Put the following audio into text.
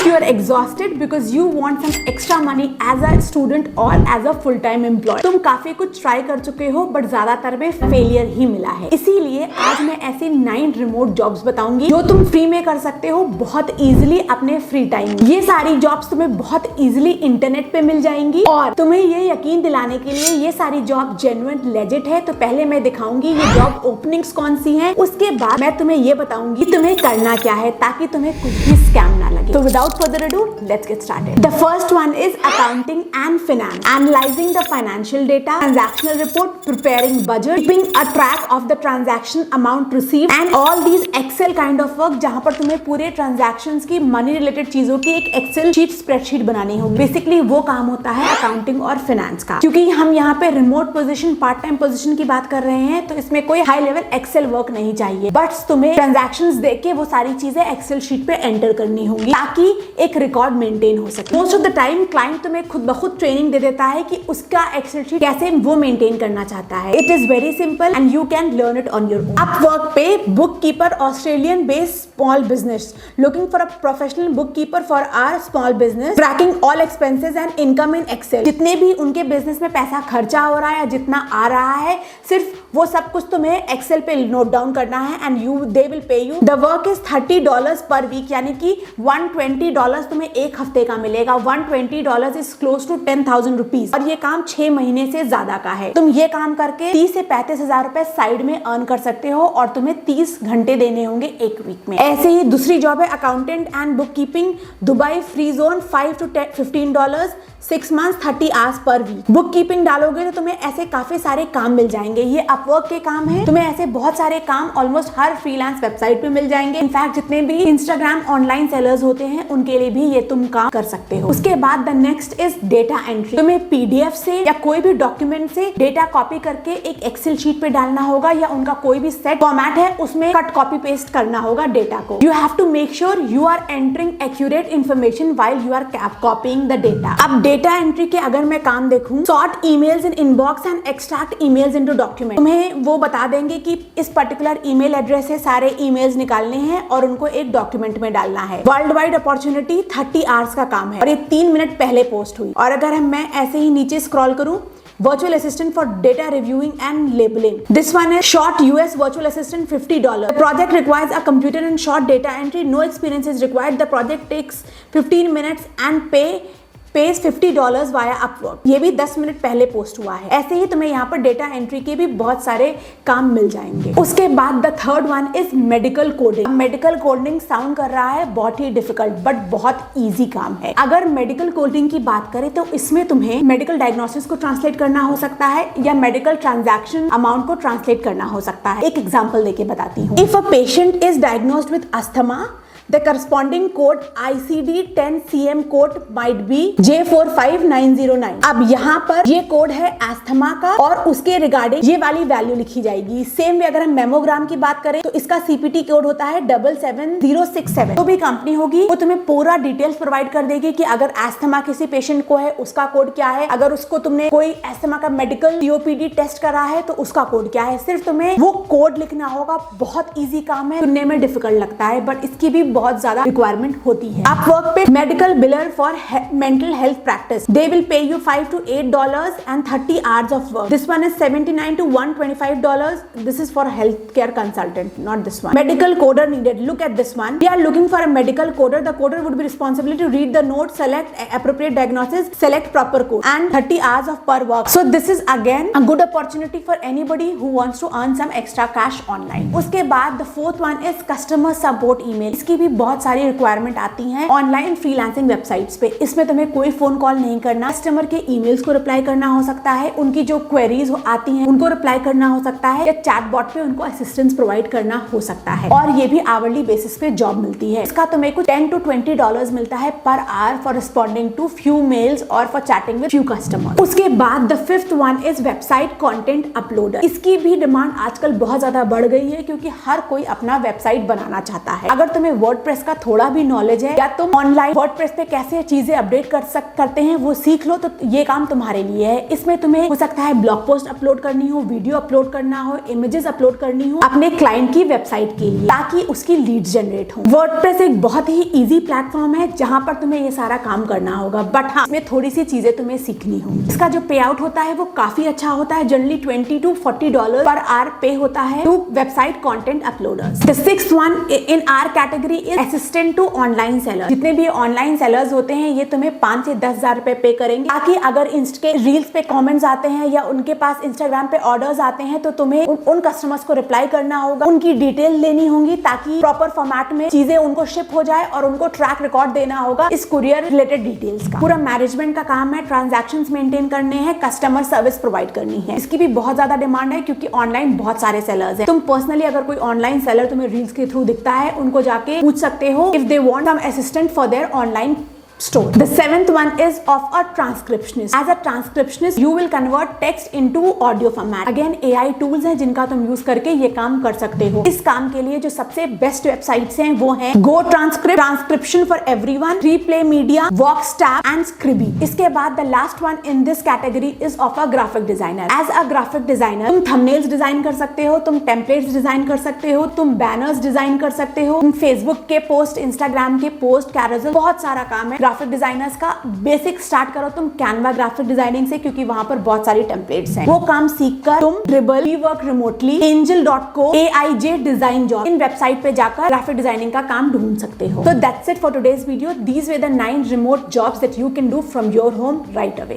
you are exhausted because you want some extra money as a student or as a full time employee. तुम काफी कुछ try कर चुके हो but ज्यादातर में फेलियर ही मिला है, इसीलिए आज मैं ऐसी 9 रिमोट जॉब्स बताऊंगी जो तुम फ्री में कर सकते हो बहुत इजीली अपने फ्री टाइम में। ये सारी जॉब्स तुम्हें बहुत इजीली इंटरनेट पे मिल जाएंगी और तुम्हें ये यकीन दिलाने के लिए ये सारी जॉब जेन्युइन लेजिट है। तो पहले मैं दिखाऊंगी ये जॉब ओपनिंग्स कौन सी हैं, उसके बाद मैं तुम्हें ये बताऊंगी तुम्हें करना क्या है ताकि तुम्हें कुछ भी स्कैम ना लगे। तो without further ado let's get started. The first one is accounting and finance, analysing the financial data, transactional report, preparing budget, keeping a track of the transaction amount received and all these Excel kind of work, जहां पर तुम्हें पूरे transactions की money related चीजों की एक Excel sheet spreadsheet बनानी होगी। बेसिकली वो काम होता है अकाउंटिंग और फाइनेंस का। क्योंकि हम यहाँ पे remote position, part time position की बात कर रहे हैं तो इसमें कोई हाई लेवल एक्सेल वर्क नहीं चाहिए, बट तुम्हें ट्रांजैक्शंस देख के वो सारी चीजें एक्सेल शीट पे एंटर करनी होंगी ताकि एक रिकॉर्ड मेंटेन हो सके। Most of the time client तुम्हें खुद ब खुद ट्रेनिंग दे देता है कि उसका एक्सेल शीट कैसे वो मेंटेन करना चाहता है। It is very simple and you can learn it on your own. Upwork पे book keeper Australian based small business looking for a professional book keeper for our small business, tracking all expenses and income in Excel. जितने भी उनके business में पैसा खर्चा हो रहा है या जितना आ रहा है सिर्फ वो सब कुछ तुम्हें एक्सेल पे नोट डाउन करना है and they will pay you. The work is $30 per week, यानी कि $120 तुम्हें एक हफ्ते का मिलेगा। $120 इज क्लोज टू 10,000 रुपीज और ये काम 6 महीने से ज्यादा का है। तुम ये काम करके 30 से 35 हजार रुपए साइड में अर्न कर सकते हो और तुम्हें 30 घंटे देने होंगे एक वीक में। ऐसे ही दूसरी जॉब है accountant and book keeping, Dubai, free zone, $5 to $15, 6 months 30 hours per week. Book keeping डालोगे तो तुम्हें ऐसे काफी सारे काम मिल जाएंगे। ये अपवर्क के काम है, तुम्हें ऐसे बहुत सारे काम ऑलमोस्ट हर फ्रीलांस वेबसाइट पे मिल जाएंगे। इनफैक्ट जितने भी इंस्टाग्राम ऑनलाइन सेलर्स होते हैं उनके लिए भी ये तुम काम कर सकते हो। उसके बाद the next is data entry. तुम्हें पीडीएफ से या कोई भी डॉक्यूमेंट से डेटा कॉपी करके एक एक्सेल शीट पे डालना होगा या उनका कोई भी सेट फॉर्मेट है उसमें कट कॉपी पेस्ट करना होगा डेटा को। You have to make sure you are entering accurate information while you are copying the data. अब डेटा एंट्री के अगर मैं काम देखूं, sort emails in inbox and extract emails into document. तुम्हें वो बता देंगे कि इस पर्टिकुलर ईमेल एड्रेस से सारे ईमेल्स निकालने हैं और उनको एक डॉक्यूमेंट में डालना है। वर्ल्ड वाइड अपॉर्चुनिटी 30 आवर्स का काम है और ये 3 मिनट पहले पोस्ट हुई। और अगर मैं ऐसे ही नीचे स्क्रॉल करूं, Virtual assistant for data reviewing and labeling. This one is short US virtual assistant, $50. The project requires a computer and short data entry. No experience is required. The project takes 15 minutes and pays $50 via Upwork. ये भी 10 minute पहले post हुआ है। ऐसे ही तुम्हें यहाँ पर data entry के भी बहुत सारे काम मिल जाएंगे। उसके बाद the third one is medical coding. Medical coding sound कर रहा है बहुत ही डिफिकल्ट बट बहुत इजी काम है। अगर मेडिकल कोडिंग की बात करें तो इसमें तुम्हें मेडिकल डायग्नोसिस को ट्रांसलेट करना हो सकता है या मेडिकल ट्रांजैक्शन अमाउंट को ट्रांसलेट करना हो सकता है। एक एग्जाम्पल देके बताती हूँ। If a patient is diagnosed with asthma, the corresponding code ICD-10 CM code might be J45909। अब यहाँ पर ये कोड है एस्थमा का और उसके रिगार्डिंग ये वाली वैल्यू लिखी जाएगी। सेम वे अगर हम मेमोग्राम की बात करें तो इसका CPT कोड होता है 77067। तो भी कंपनी होगी वो तुम्हें पूरा डिटेल्स प्रोवाइड कर देगी कि अगर एस्थमा किसी पेशेंट को है उसका कोड क्या है, अगर उसको तुमने कोई एस्थमा का मेडिकल COPD टेस्ट करा है तो उसका कोड क्या है। सिर्फ तुम्हें वो कोड लिखना होगा। बहुत ईजी काम है, सुनने में डिफिकल्ट लगता है बट इसकी भी बहुत ज्यादा रिक्वायरमेंट होती है। अपवर्क पे medical wheeler for mental health practice, they will pay you $5 to $8 and 30 hours of work. This one is $79 to $125. This is for healthcare consultant, not this one. Medical coder needed. Look at this one. We are looking for a medical coder. The coder would be responsible to read the notes, select appropriate diagnosis, select proper code, and 30 hours of per work. So this is again a good opportunity for anybody who wants to earn some extra cash online. उसके बाद the fourth one is customer support email. इसकी भी बहुत सारी requirement आती हैं online freelancing websites पे। इसमें तुम्हें कोई फोन कॉल नहीं करना, कस्टमर के ईमेल्स को रिप्लाई करना हो सकता है, उनकी जो क्वेरीज आती हैं उनको रिप्लाई करना हो सकता है या चैटबॉट पे उनको असिस्टेंस प्रोवाइड करना हो सकता है। और ये भी आवरली बेसिस पे जॉब मिलती है। इसका तुम्हें कुछ $10 to $20 मिलता है per hour for responding to few mails और for chatting with few customer. उसके बाद the fifth one is website content uploader. इसकी भी डिमांड आजकल बहुत ज्यादा बढ़ गई है क्योंकि हर कोई अपना वेबसाइट बनाना चाहता है। अगर तुम्हें वर्डप्रेस का थोड़ा भी नॉलेज है या तुम ऑनलाइन वर्डप्रेस पे कैसे चीजें अपडेट करते हैं वो सीख लो, तो ये काम तुम्हारे लिए है। इसमें तुम्हें हो सकता है ब्लॉग पोस्ट अपलोड करनी हो, वीडियो अपलोड करना हो, इमेजेस अपलोड करनी हो अपने क्लाइंट की वेबसाइट के लिए, ताकि उसकी लीड्स जनरेट हो। वर्डप्रेस एक बहुत ही इजी प्लेटफॉर्म है जहां पर तुम्हें ये सारा काम करना होगा, बट हाँ, इसमें थोड़ी सी चीजें तुम्हें सीखनी होंगी। इसका जो पे आउट होता है वो काफी अच्छा होता है, जनरली $20 to $40 पर आवर पे होता है to website content uploaders. The sixth one in our category is assistant to online seller. जितने भी ऑनलाइन सेलर्स होते हैं ये तुम्हें 5 से 10 हजार रुपए पे करेंगे, ताकि अगर इंस्टा के रील्स पे कमेंट्स आते हैं या उनके पास इंस्टाग्राम पे ऑर्डर्स आते हैं तो तुम्हें उन कस्टमर्स को रिप्लाई करना होगा, उनकी डिटेल लेनी होगी ताकि प्रॉपर फॉर्मेट में चीजें उनको शिप हो जाए, और उनको ट्रैक रिकॉर्ड देना होगा इस कुरियर रिलेटेड डिटेल्स का। पूरा मैनेजमेंट का काम है, ट्रांजैक्शंस मेंटेन करने हैं, कस्टमर सर्विस प्रोवाइड करनी है। इसकी भी बहुत ज्यादा डिमांड है क्योंकि ऑनलाइन बहुत सारे सेलर्स हैं। तुम पर्सनली अगर कोई ऑनलाइन सेलर तुम्हें रील्स के थ्रू दिखता है, उनको जाके पूछ सकते हो if they want some assistant for their online store. The seventh one is of a transcriptionist. As a transcriptionist, you will convert text into audio format. Again, AI tools हैं जिनका तुम यूज करके ये काम कर सकते हो। इस काम के लिए जो सबसे बेस्ट वेबसाइट्स हैं वो हैं Go Transcript, Transcription for Everyone, Replay Media, Voxtab and Scribie. इसके बाद the last one in this category is of a graphic designer. As a graphic designer, तुम thumbnails डिजाइन कर सकते हो, तुम templates डिजाइन कर सकते हो, तुम banners डिजाइन कर सकते हो, तुम Facebook के पोस्ट, Instagram के पोस्ट, कैरोसेल, बहुत सारा काम है ग्राफिक डिजाइनर्स का। बेसिक स्टार्ट करो तुम कैनवा ग्राफिक डिजाइनिंग से, क्योंकि वहां पर बहुत सारी टेम्पलेट्स हैं। वो काम सीखकर तुम Dribbble, work remotely, Angel.co, AIJ design job, इन वेबसाइट पे जाकर ग्राफिक डिजाइनिंग का काम ढूंढ सकते हो। तो that's it for today's video. These were the 9 remote jobs that you can do from your home right away.